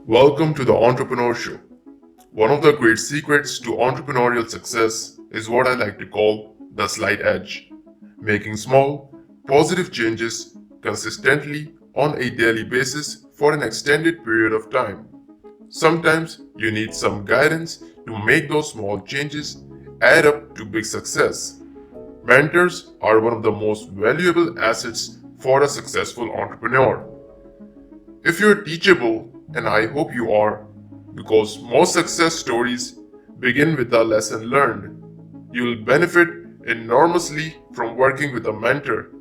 Welcome to the Entrepreneur Show. One of the great secrets to entrepreneurial success is what I like to call the slight edge. Making small, positive changes consistently on a daily basis for an extended period of time. Sometimes you need some guidance to make those small changes add up to big success. Mentors are one of the most valuable assets for a successful entrepreneur. If you're teachable, and I hope you are, because most success stories begin with a lesson learned, you'll benefit enormously from working with a mentor,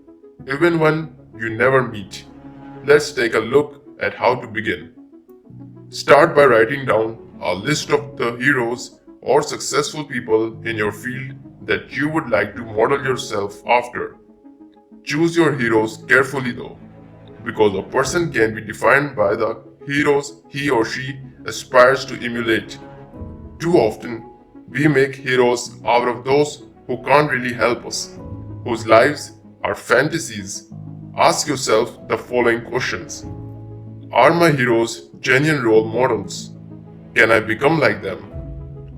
even when you never meet. Let's take a look at how to begin. Start by writing down a list of the heroes or successful people in your field that you would like to model yourself after. Choose your heroes carefully though, because a person can be defined by the heroes he or she aspires to emulate. Too often, we make heroes out of those who can't really help us, whose lives are fantasies. Ask yourself the following questions. Are my heroes genuine role models? Can I become like them?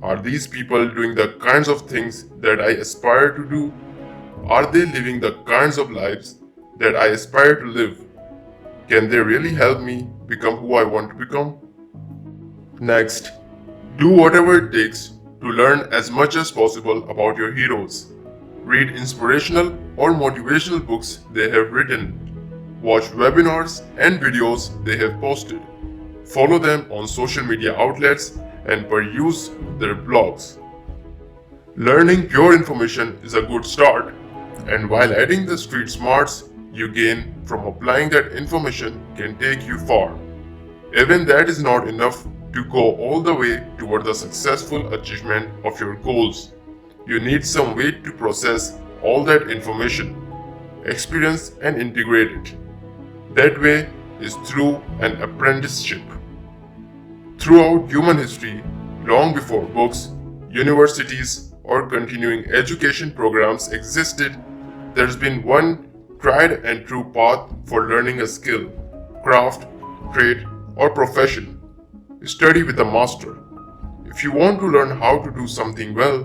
Are these people doing the kinds of things that I aspire to do? Are they living the kinds of lives that I aspire to live? Can they really help me become who I want to become? Next, do whatever it takes to learn as much as possible about your heroes. Read inspirational or motivational books they have written. Watch webinars and videos they have posted. Follow them on social media outlets and peruse their blogs. Learning pure information is a good start, and while adding the street smarts you gain from applying that information can take you far. Even that is not enough to go all the way toward the successful achievement of your goals. You need some way to process all that information, experience and integrate it. That way is through an apprenticeship. Throughout human history, long before books, universities, or continuing education programs existed, there's been one tried and true path for learning a skill, craft, trade, or profession. Study with a master. If you want to learn how to do something well,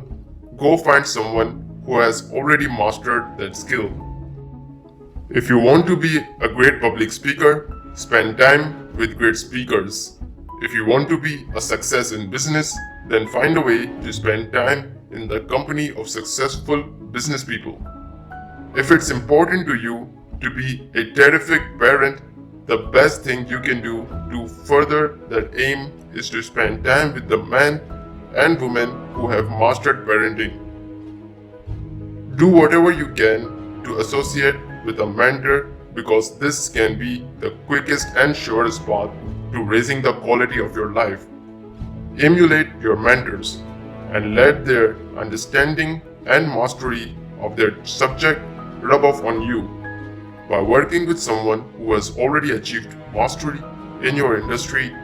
go find someone who has already mastered that skill. If you want to be a great public speaker, spend time with great speakers. If you want to be a success in business, then find a way to spend time in the company of successful business people. If it's important to you to be a terrific parent, the best thing you can do to further that aim is to spend time with the men and women who have mastered parenting. Do whatever you can to associate with a mentor because this can be the quickest and surest path to raising the quality of your life. Emulate your mentors and let their understanding and mastery of their subject rub off on you. By working with someone who has already achieved mastery in your industry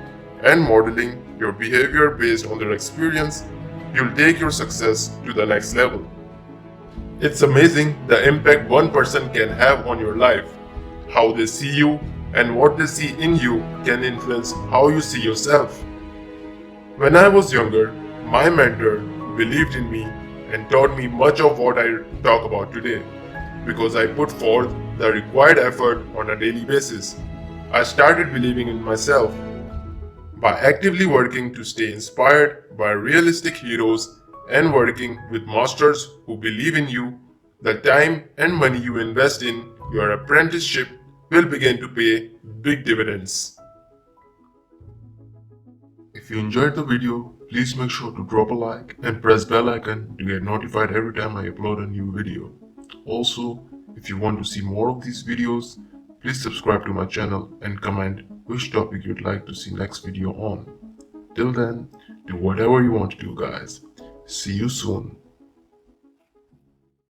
and modeling your behavior based on their experience, you'll take your success to the next level. It's amazing the impact one person can have on your life. How they see you and what they see in you can influence how you see yourself. When I was younger, my mentor believed in me and taught me much of what I talk about today. Because I put forth the required effort on a daily basis, I started believing in myself. By actively working to stay inspired by realistic heroes and working with masters who believe in you, the time and money you invest in your apprenticeship will begin to pay big dividends. If you enjoyed the video, please make sure to drop a like and press bell icon to get notified every time I upload a new video. Also, if you want to see more of these videos, please subscribe to my channel and comment which topic you'd like to see next video on. Till then, do whatever you want to do guys. See you soon.